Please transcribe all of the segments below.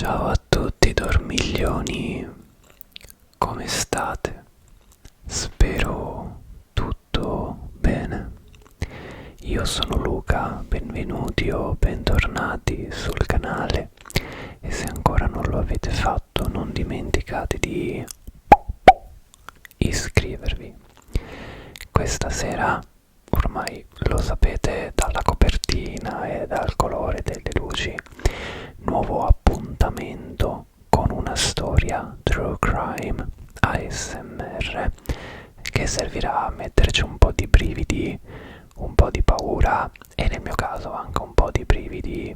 Ciao a tutti dormiglioni, come state? Spero tutto bene. Io sono Luca, benvenuti o bentornati sul canale e se ancora non lo avete fatto non dimenticate di iscrivervi. Questa sera, ormai lo sapete dalla copertina e dal colore delle luci, nuovo appuntamento con una storia true crime ASMR che servirà a metterci un po' di brividi, un po' di paura e nel mio caso anche un po' di brividi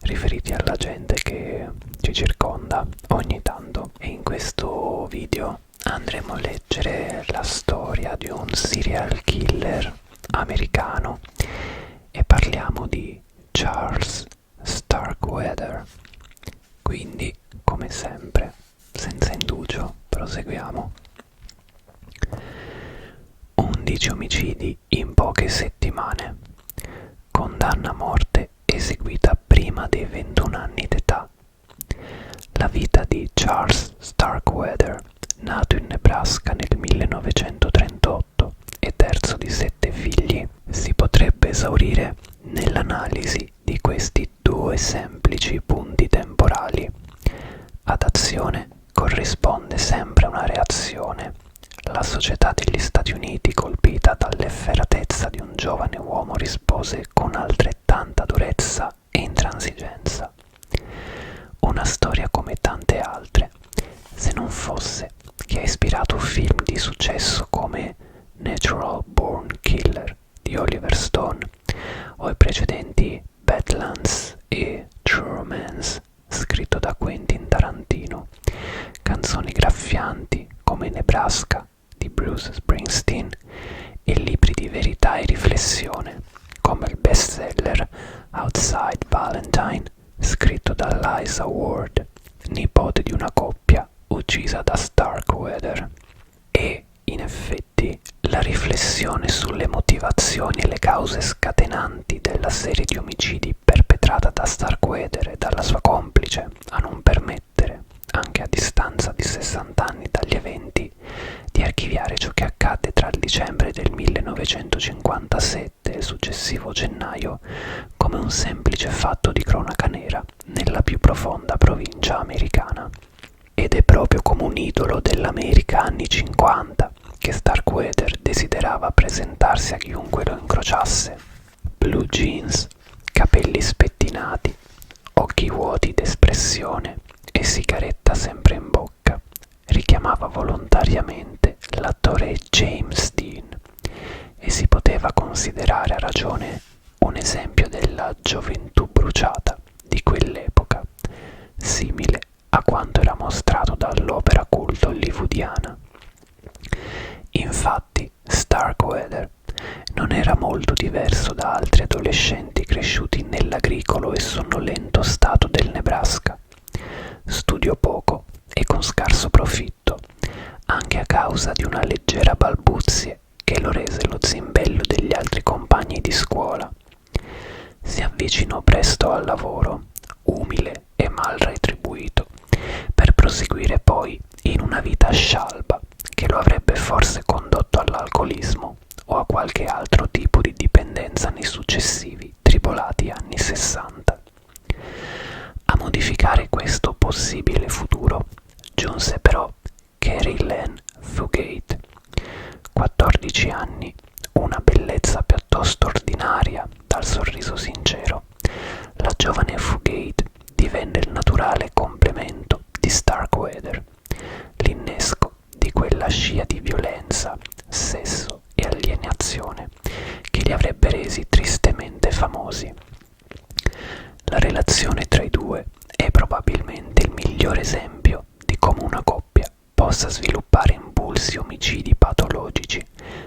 riferiti alla gente che ci circonda ogni tanto. E in questo video andremo a leggere la storia di un serial killer americano e parliamo di Charles Starkweather. Quindi, come sempre, senza indugio, proseguiamo. 11 omicidi in poche settimane. Condanna a morte eseguita prima dei 21 anni d'età. La vita di Charles Starkweather, nato in Nebraska nel 1938 e terzo di 7 figli, si potrebbe esaurire nell'analisi di questi due semplici punti temporali. Ad azione corrisponde sempre una reazione. La società degli Stati Uniti, colpita dall'efferatezza di un giovane uomo, rispose con altrettanta durezza e intransigenza. Una storia come tante altre, se non fosse che ha ispirato film di successo come Natural Born Killer di Oliver Stone o i precedenti Badlands e True Romance scritto da Quentin Tarantino, canzoni graffianti come Nebraska di Bruce Springsteen e libri di verità e riflessione come il bestseller Outside Valentine scritto da Liza Ward, nipote di una coppia uccisa da Starkweather. E in effetti la riflessione sulle motivazioni e le cause scatenanti della serie di omicidi perpetrata da Starkweather e dalla sua complice a non permettere, anche a distanza di 60 anni dagli eventi, di archiviare ciò che accadde tra il dicembre del 1957 e il successivo gennaio come un semplice fatto di cronaca nera nella più profonda provincia americana. Ed è proprio come un idolo dell'America anni 50 che Starkweather desiderava presentarsi a chiunque lo incrociasse. Blue jeans, capelli spettinati, occhi vuoti d'espressione e sigaretta sempre in bocca. Richiamava volontariamente l'attore James Dean e si poteva considerare a ragione un esempio della gioventù bruciata di quell'epoca, simile a quanto era mostrato dall'opera cult hollywoodiana. Infatti, Starkweather non era molto diverso da altri adolescenti cresciuti nell'agricolo e sonnolento stato del Nebraska. Studiò poco e con scarso profitto, anche a causa di una leggera balbuzie che lo rese lo zimbello degli altri compagni di scuola. Si avvicinò presto al lavoro, umile e mal retribuito, per proseguire poi in una vita scialba che lo avrebbe forse condotto all'alcolismo o a qualche altro tipo di dipendenza nei successivi tribolati anni 60. A modificare questo possibile futuro giunse però Carrie Lynn Fugate, 14 anni, una bellezza piuttosto ordinaria dal sorriso sincero. La giovane Fugate divenne il naturale complemento di Starkweather, l'innesco di quella scia di violenza, sesso e alienazione che li avrebbe resi tristemente famosi. La relazione tra i due è probabilmente il migliore esempio di come una coppia possa sviluppare impulsi omicidi patologici,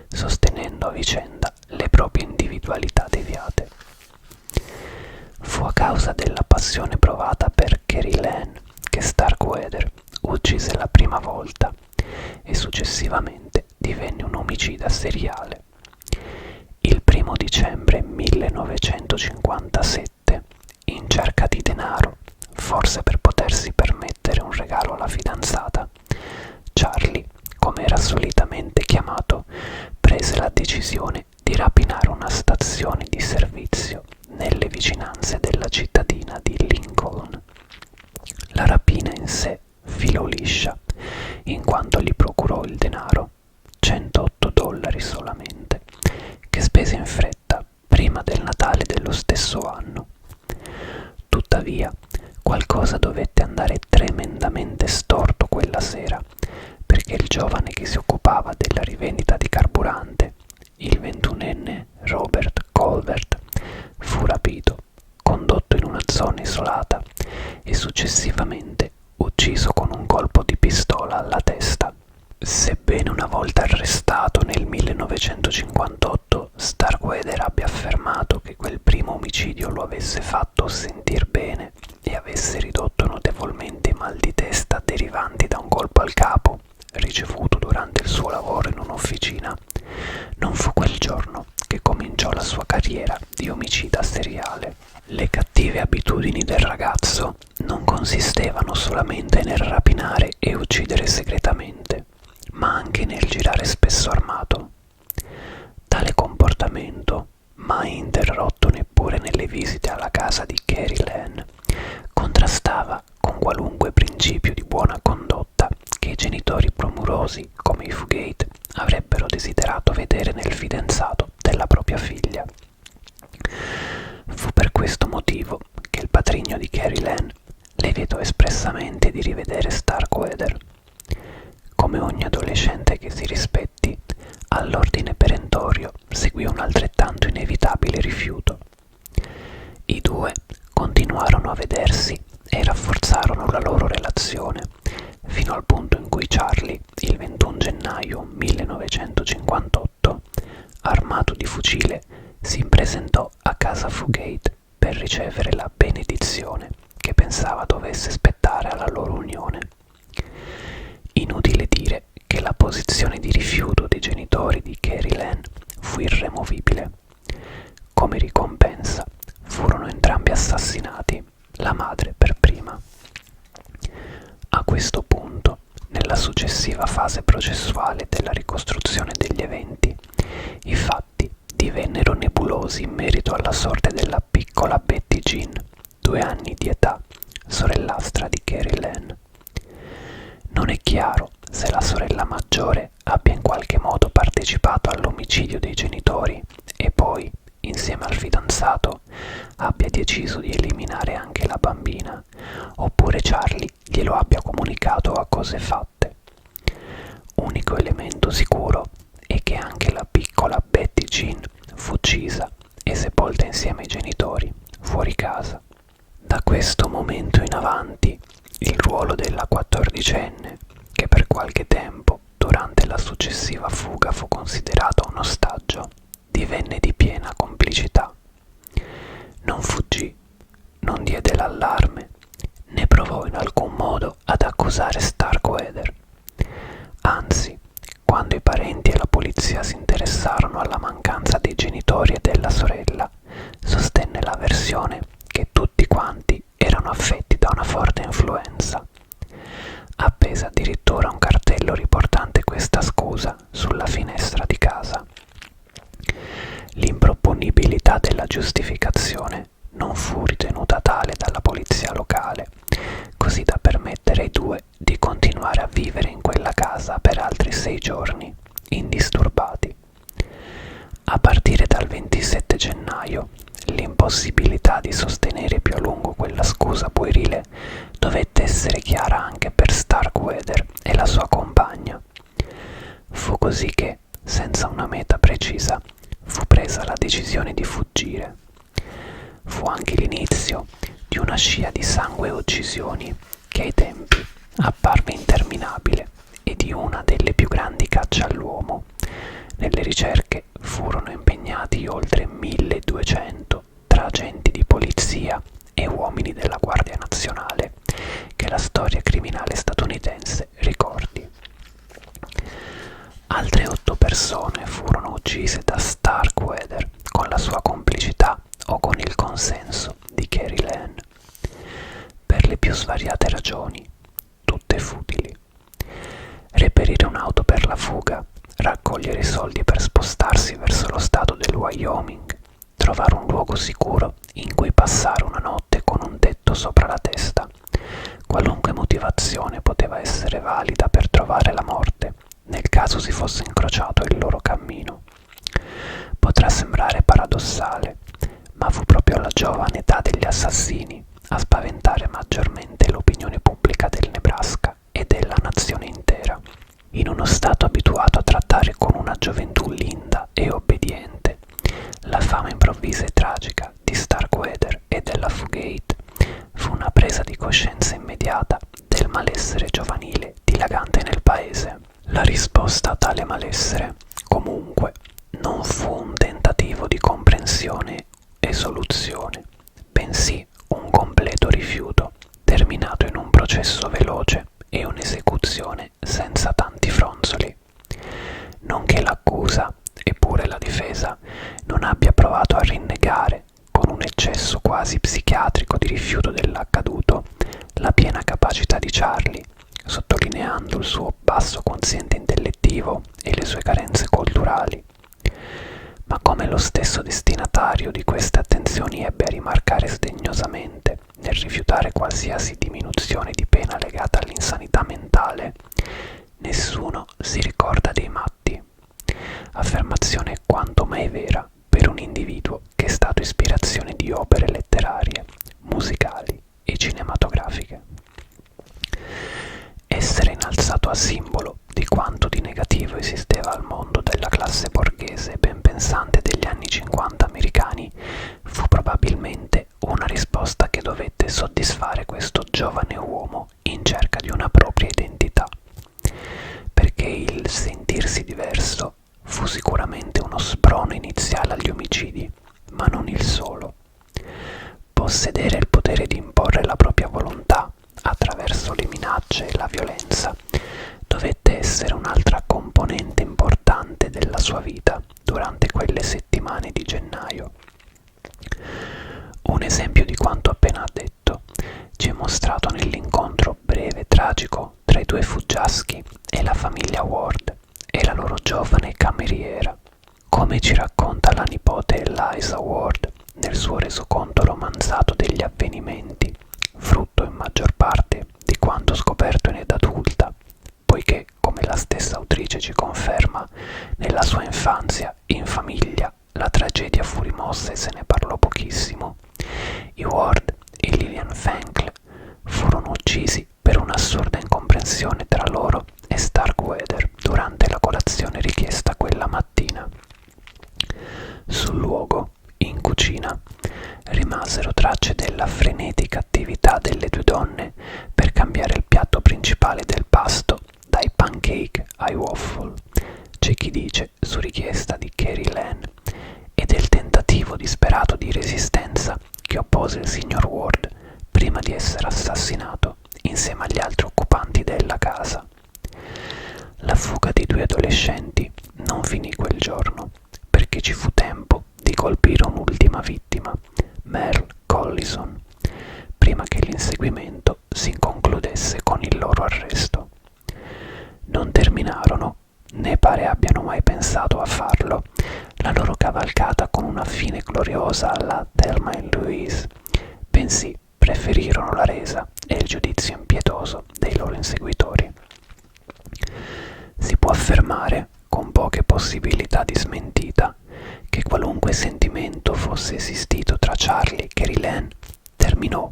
sostenendo a vicenda le proprie individualità deviate. Fu a causa della passione provata per Carrie Lynn che Starkweather uccise la prima volta e successivamente divenne un omicida seriale. Il 1° dicembre 1957, in cerca di denaro, forse per poter potersi permettere un regalo alla fidanzata, Charlie, come era solitamente chiamato, prese la decisione di rapinare una stazione di servizio nelle vicinanze della cittadina di Lincoln. La rapina in sé filò liscia, in quanto gli procurò il denaro, $108 solamente, che spese in fretta prima del Natale dello stesso anno. Tuttavia, qualcosa dovette andare tremendamente storto quella sera, perché il giovane che si occupava della rivendita di carburante, il 21enne Robert Colbert, fu rapito, condotto in una zona isolata e successivamente ucciso con un colpo di pistola alla testa. Sebbene una volta arrestato nel 1958, Starkweather abbia affermato che quel primo omicidio lo avesse fatto sentir bene e avesse ridotto notevolmente i mal di testa derivanti da un colpo al capo ricevuto durante il suo lavoro in un'officina, non fu quel giorno che cominciò la sua carriera di omicida seriale. Le cattive abitudini del ragazzo non consistevano solamente nel rapinare e uccidere segretamente, ma anche nel girare spesso armato. Tale comportamento, mai interrotto neppure nelle visite alla casa di Carrie Lane, contrastava con qualunque principio di buona condotta che i genitori premurosi come i Fugate avrebbero desiderato vedere nel fidanzato della propria figlia. Fu per questo motivo che il patrigno di Carrie Lane le vietò espressamente di rivedere Starkweather. Come ogni adolescente che si rispetti, all'ordine perentorio seguì un altrettanto inevitabile rifiuto. I due continuarono a vedersi e rafforzarono la loro relazione, fino al punto in cui Charlie, il 21 gennaio 1958, armato di fucile, si presentò a casa Fugate per ricevere la benedizione che pensava dovesse spettare alla loro unione. Inutile dire che la posizione di rifiuto dei genitori di Carrie Lane fu irremovibile. Come ricompensa furono entrambi assassinati, la madre per prima. A questo punto, nella successiva fase processuale della ricostruzione degli eventi, i fatti divennero nebulosi in merito alla sorte della piccola Betty Jean, 2 anni di età, sorellastra di Carrie Lane. Non è chiaro se la sorella maggiore abbia in qualche modo partecipato all'omicidio dei genitori e poi, insieme al fidanzato, abbia deciso di eliminare anche la bambina, oppure Charlie glielo abbia comunicato a cose fatte. Unico elemento sicuro è che anche la piccola Betty Jean fu uccisa e sepolta insieme ai genitori, fuori casa. Da questo momento in avanti, il ruolo della 14enne, che per qualche tempo, durante la successiva fuga, fu considerata un ostaggio, divenne di piena complicità. Non fuggì, non diede l'allarme, né provò in alcun modo ad accusare Starkweather. Anzi, quando i parenti e la polizia si interessarono alla mancanza dei genitori e della sorella, sostenne la versione che tutti quanti erano affetti da una forte influenza. Appese addirittura un cartello riportante questa scusa sulla finestra di casa. L'improponibilità della giustificazione non fu ritenuta tale dalla polizia locale, così da permettere ai due di continuare a vivere in quella casa per altri 6 giorni, indisturbati. A partire dal 27 gennaio, l'impossibilità di sostenere più a lungo quella scusa puerile dovette essere chiara anche per Starkweather e la sua compagna. Fu così che, senza una meta precisa, fu presa la decisione di fuggire. Fu anche l'inizio di una scia di sangue e uccisioni che ai tempi apparve interminabile e di una delle più grandi cacce all'uomo. Nelle ricerche furono impegnati oltre 1200 tra agenti di polizia e uomini della Guardia Nazionale che la storia criminale statunitense ricordi. Altre 8 persone furono uccise da Starkweather con la sua complicità o con il consenso di Carrie Lane. Per le più svariate svariate ragioni, tutte futili. Reperire un'auto per la fuga, raccogliere i soldi per spostarsi verso lo stato del Wyoming, trovare un luogo sicuro in cui passare una notte con un tetto sopra la testa. Qualunque motivazione poteva essere valida per trovare la morte, nel caso si fosse incrociato il loro cammino. Potrà sembrare paradossale, ma fu proprio la giovane età degli assassini a spaventare maggiormente l'opinione pubblica del Nebraska e della nazione intera. In uno stato abituato a trattare con una gioventù linda e obbediente, la fama improvvisa e tragica di Starkweather e della Fugate fu una presa di coscienza immediata del malessere giovanile dilagante nel paese. La risposta a tale malessere, comunque, non fu un tentativo di comprensione e soluzione, bensì un completo rifiuto, terminato in un processo veloce e un'esecuzione senza tanti fronzoli. Nonché l'accusa, eppure la difesa, non abbia provato a rinnegare, con un eccesso quasi psichiatrico di rifiuto dell'accaduto, la piena capacità di Charlie, sottolineando il suo basso quoziente intellettivo e le sue carenze culturali. Ma come lo stesso destinatario di queste attenzioni ebbe a rimarcare sdegnosamente nel rifiutare qualsiasi diminuzione di pena legata all'insanità mentale, nessuno si ricorda dei matti. Affermazione quanto mai vera per un individuo che è stato ispirazione di opere letterarie, musicali e cinematografiche. Essere innalzato a simbolo di quanto di negativo esisteva al mondo della classe borghese ben pensante degli anni 50 americani fu probabilmente una risposta che dovette soddisfare questo giovane uomo in cerca di una propria identità, perché il sentirsi diverso fu sicuramente uno sprono iniziale agli omicidi, ma non il solo. Possedere il potere di imporre la propria volontà attraverso le minacce e la violenza dovette essere un'altra componente importante della sua vita durante quelle settimane di gennaio. Un esempio di quanto appena detto ci è mostrato nell'incontro breve e tragico tra i due fuggiaschi e la famiglia Ward e la loro giovane cameriera. Come ci racconta la nipote Eliza Ward nel suo resoconto romanzato degli avvenimenti, frutto in maggior parte di quanto scoperto in età adulta, poiché, come la stessa autrice ci conferma, nella sua infanzia, in famiglia, la tragedia fu rimossa e se ne parlò pochissimo. I Ward e Lillian Fankle furono uccisi per un'assurda incomprensione tra loro e Starkweather durante la colazione richiesta quella mattina. Sul luogo, in cucina, rimasero tracce della frenetica attività delle due donne per cambiare il piatto principale del pasto dai pancake ai waffle. C'è chi dice su richiesta di Carrie Lane e del tentativo disperato di resistenza che oppose il signor Ward prima di essere assassinato insieme agli altri occupanti della casa. La fuga dei due adolescenti non finì quel giorno, perché ci fu tempo di colpire un'ultima vittima, Merle Collison, prima che l'inseguimento si concludesse con il loro arresto. Non terminarono, né pare abbiano mai pensato a farlo, la loro cavalcata con una fine gloriosa alla Thelma e Louise, bensì preferirono la resa e il giudizio impietoso dei loro inseguitori. Si può affermare, con poche possibilità di smentita, che qualunque sentimento fosse esistito tra Charlie e Carrie Lane terminò,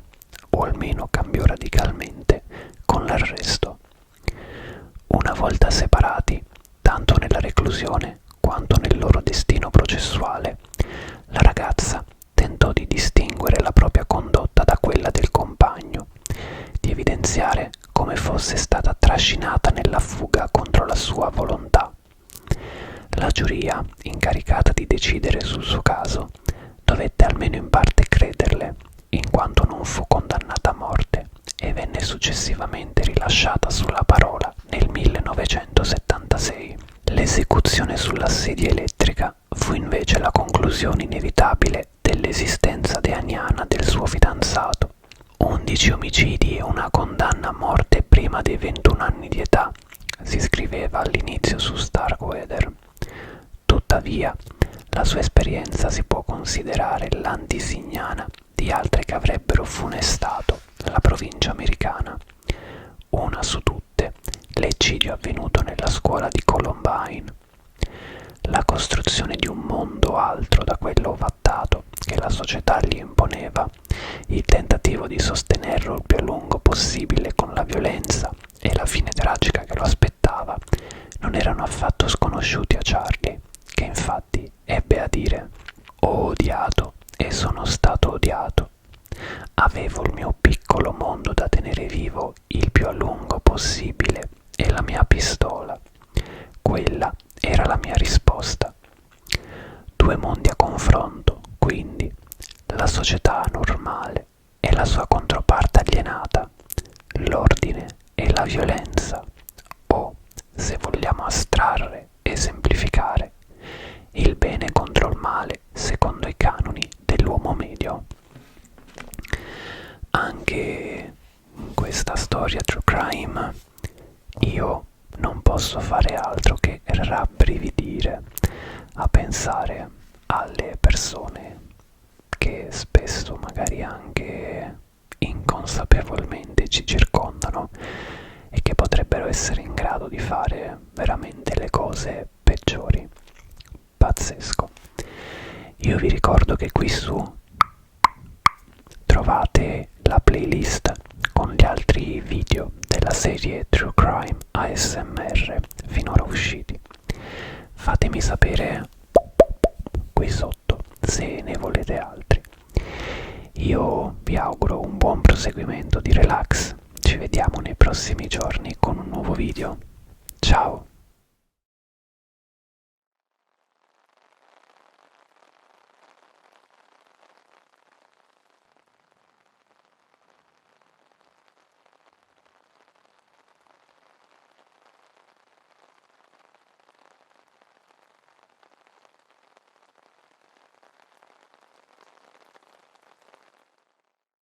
o almeno cambiò radicalmente, con l'arresto. Una volta separati, tanto nella reclusione quanto nel loro destino processuale, la ragazza tentò di distinguere la propria condotta da quella del compagno, di evidenziare come fosse stata trascinata nella fuga contro la sua volontà. La giuria, incaricata di decidere sul suo caso, dovette almeno in parte crederle, in quanto non fu condannata a morte e venne successivamente rilasciata sulla parola nel 1976. L'esecuzione sulla sedia elettrica fu invece la conclusione inevitabile dell'esistenza deaniana del suo fidanzato. 11 10 omicidi e una condanna a morte prima dei 21 anni di età, si scriveva all'inizio su Starkweather. Tuttavia, la sua esperienza si può considerare l'antesignana di altre che avrebbero funestato la provincia americana. Una su tutte, l'eccidio avvenuto nella scuola di Columbine. La costruzione di un mondo altro da quello ovattato che la società gli imponeva, il tentativo di sostenerlo il più a lungo possibile con la violenza e la fine tragica che lo aspettava, non erano affatto sconosciuti a Charlie, che infatti ebbe a dire: «Ho odiato e sono stato odiato. Avevo il mio piccolo mondo da tenere vivo il più a lungo possibile e la mia pistola. Quella era la mia risposta. Due mondi a confronto, quindi, la società normale e la sua controparte alienata, l'ordine e la violenza, o, se vogliamo astrarre e semplificare, il bene contro il male secondo i canoni dell'uomo medio». Anche in questa storia true crime io non posso fare altro che rabbrividire a pensare alle persone che spesso magari anche inconsapevolmente ci circondano e che potrebbero essere in grado di fare veramente le cose peggiori. Pazzesco. Io vi ricordo che qui su trovate la playlist con gli altri video della serie True Crime ASMR finora usciti. Fatemi sapere qui sotto se ne volete altri. Io vi auguro un buon proseguimento di relax. Ci vediamo nei prossimi giorni con un nuovo video. Ciao!